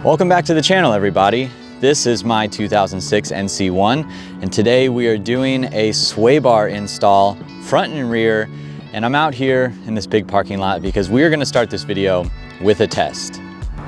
Welcome back to the channel, everybody. This is my 2006 NC1, and today we are doing a sway bar install, front and rear, and I'm out here in this big parking lot because we are gonna start this video with a test.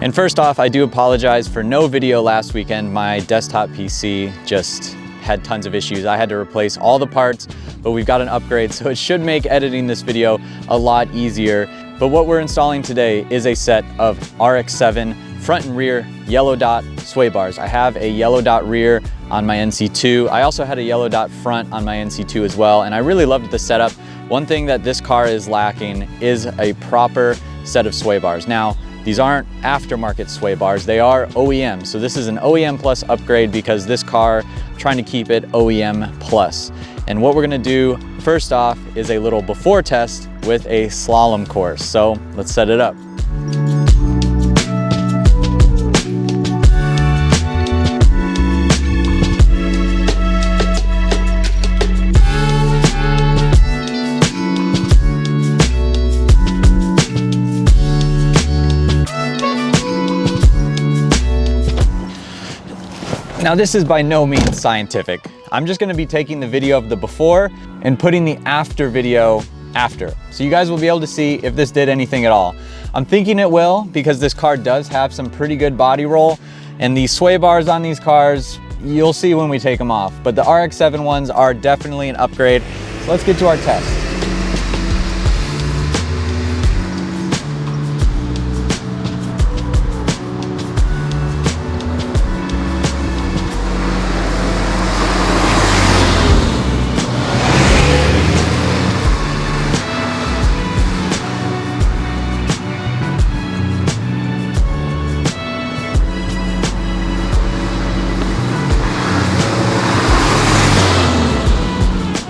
And first off, I do apologize for no video last weekend. My desktop PC just had tons of issues. I had to replace all the parts, but we've got an upgrade, so it should make editing this video a lot easier. But what we're installing today is a set of RX-7 front and rear yellow dot sway bars. I have a yellow dot rear on my NC2. I also had a yellow dot front on my NC2 as well, and I really loved the setup. One thing that this car is lacking is a proper set of sway bars. Now, these aren't aftermarket sway bars, they are OEM. So this is an OEM plus upgrade because this car, I'm trying to keep it OEM plus. And what we're gonna do first off is a little before test with a slalom course. So let's set it up. Now this is by no means scientific. I'm just gonna be taking the video of the before and putting the after video after. So you guys will be able to see if this did anything at all. I'm thinking it will because this car does have some pretty good body roll, and these sway bars on these cars, you'll see when we take them off. But the RX-7 ones are definitely an upgrade. So let's get to our test.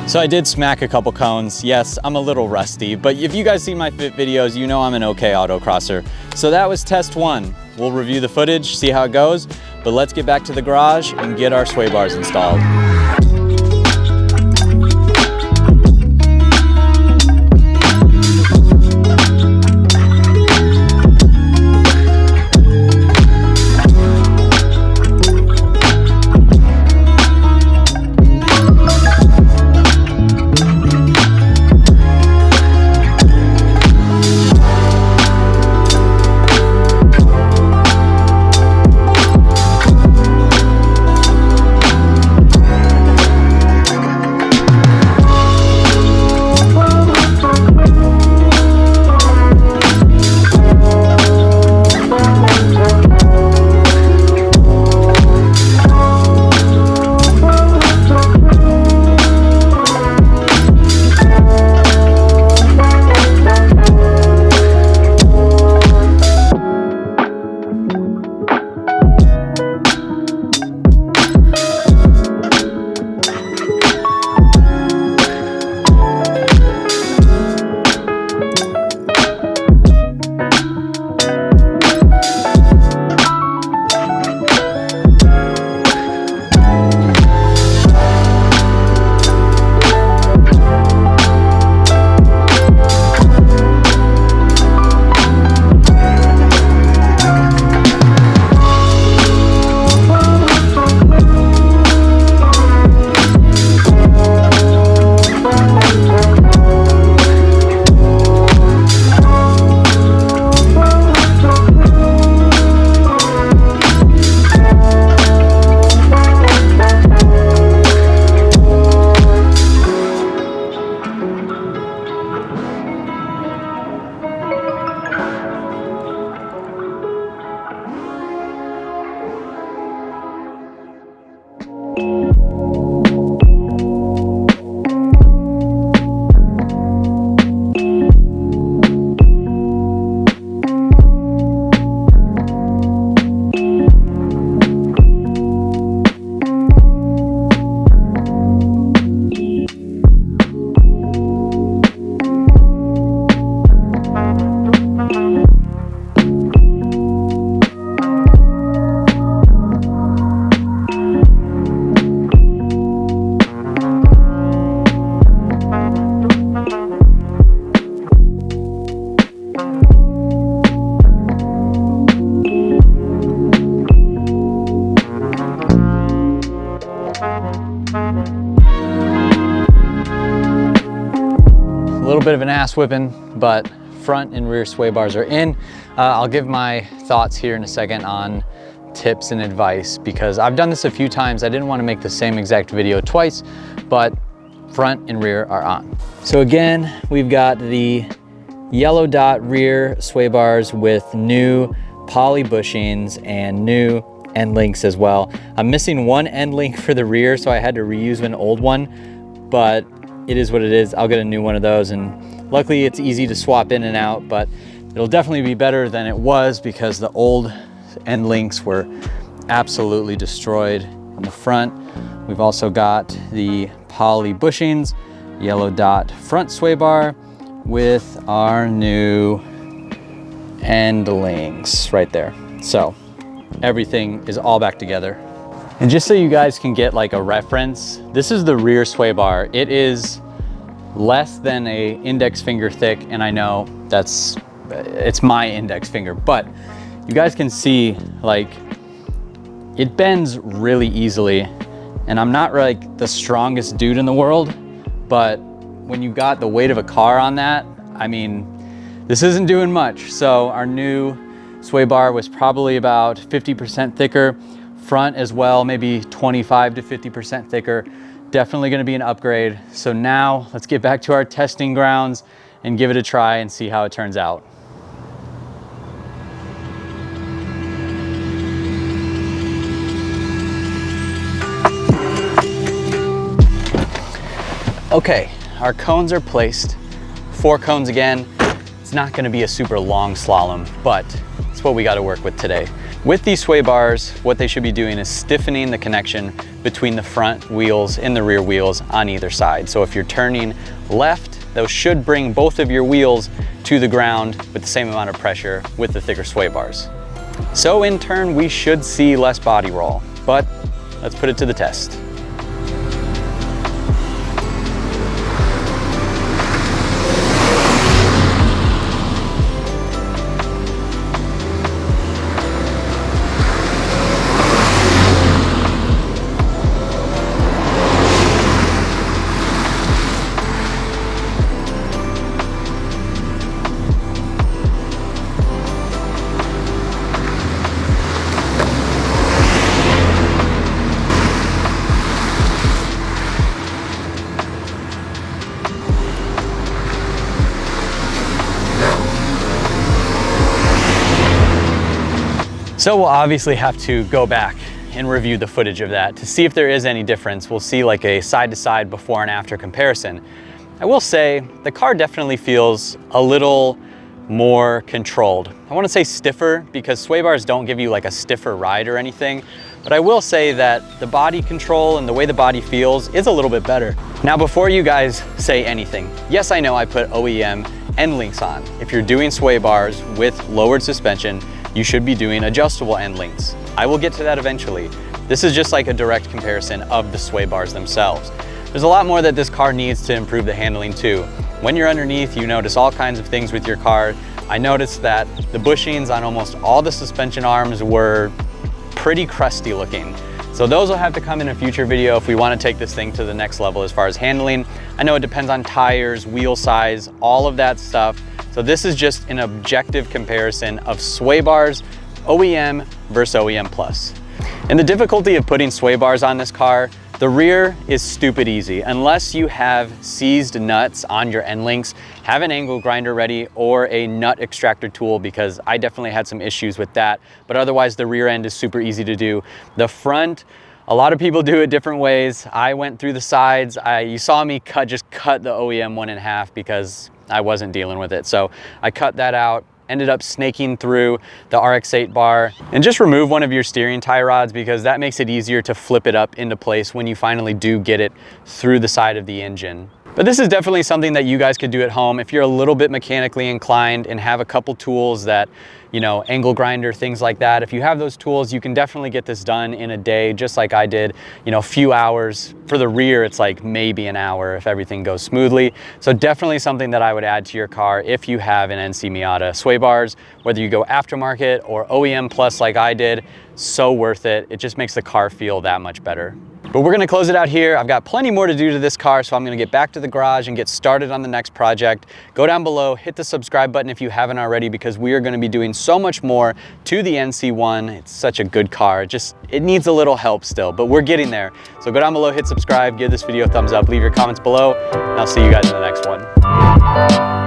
So I did smack a couple cones. Yes, I'm a little rusty, but if you guys see my fit videos, you know I'm an okay autocrosser. So that was test one. We'll review the footage, see how it goes, but let's get back to the garage and get our sway bars installed. little bit of an ass whipping, but front and rear sway bars are in. I'll give my thoughts here in a second on tips and advice because I've done this a few times. I didn't want to make the same exact video twice, but front and rear are on. So again, we've got the yellow dot rear sway bars with new poly bushings and new end links as well. I'm missing one end link for the rear, so I had to reuse an old one, but it is what it is. I'll get a new one of those, and luckily it's easy to swap in and out, but it'll definitely be better than it was because the old end links were absolutely destroyed on the front. We've also got the poly bushings, yellow dot front sway bar with our new end links right there. So everything is all back together. And just so you guys can get like a reference, this is the rear sway bar. It is less than a index finger thick, and I know it's my index finger, but you guys can see like it bends really easily, and I'm not like the strongest dude in the world, but when you got the weight of a car on that, I mean, this isn't doing much. So our new sway bar was probably about 50% thicker, front as well, maybe 25 to 50% thicker. Definitely gonna be an upgrade. So now let's get back to our testing grounds and give it a try and see how it turns out. Okay, our cones are placed. 4 cones again. It's not gonna be a super long slalom, but it's what we gotta work with today. With these sway bars, what they should be doing is stiffening the connection between the front wheels and the rear wheels on either side. So if you're turning left, those should bring both of your wheels to the ground with the same amount of pressure with the thicker sway bars. So in turn, we should see less body roll, but let's put it to the test. So we'll obviously have to go back and review the footage of that to see if there is any difference. We'll see like a side-to-side before and after comparison. I will say the car definitely feels a little more controlled. I want to say stiffer because sway bars don't give you like a stiffer ride or anything, but I will say that the body control and the way the body feels is a little bit better. Now, before you guys say anything, yes, I know I put OEM end links on. If you're doing sway bars with lowered suspension, you should be doing adjustable end links. I will get to that eventually. This is just like a direct comparison of the sway bars themselves. There's a lot more that this car needs to improve the handling too. When you're underneath, you notice all kinds of things with your car. I noticed that the bushings on almost all the suspension arms were pretty crusty looking. So those will have to come in a future video if we want to take this thing to the next level as far as handling. I know it depends on tires, wheel size, all of that stuff. So this is just an objective comparison of sway bars, OEM versus OEM Plus. And the difficulty of putting sway bars on this car, the rear is stupid easy. Unless you have seized nuts on your end links, have an angle grinder ready or a nut extractor tool, because I definitely had some issues with that. But otherwise the rear end is super easy to do. The front, a lot of people do it different ways. I went through the sides. You saw me just cut the OEM one in half because I wasn't dealing with it. So I cut that out, ended up snaking through the RX-8 bar, and just remove one of your steering tie rods because that makes it easier to flip it up into place when you finally do get it through the side of the engine. But this is definitely something that you guys could do at home if you're a little bit mechanically inclined and have a couple tools that, you know, angle grinder, things like that. If you have those tools, you can definitely get this done in a day, just like I did, you know, a few hours. For the rear, it's like maybe an hour if everything goes smoothly. So definitely something that I would add to your car if you have an NC Miata. Sway bars, whether you go aftermarket or OEM Plus like I did, so worth it. It just makes the car feel that much better. But we're gonna close it out here. I've got plenty more to do to this car, so I'm gonna get back to the garage and get started on the next project. Go down below, hit the subscribe button if you haven't already, because we are gonna be doing so much more to the NC1. It's such a good car. It needs a little help still, but we're getting there. So go down below, hit subscribe, give this video a thumbs up, leave your comments below, and I'll see you guys in the next one.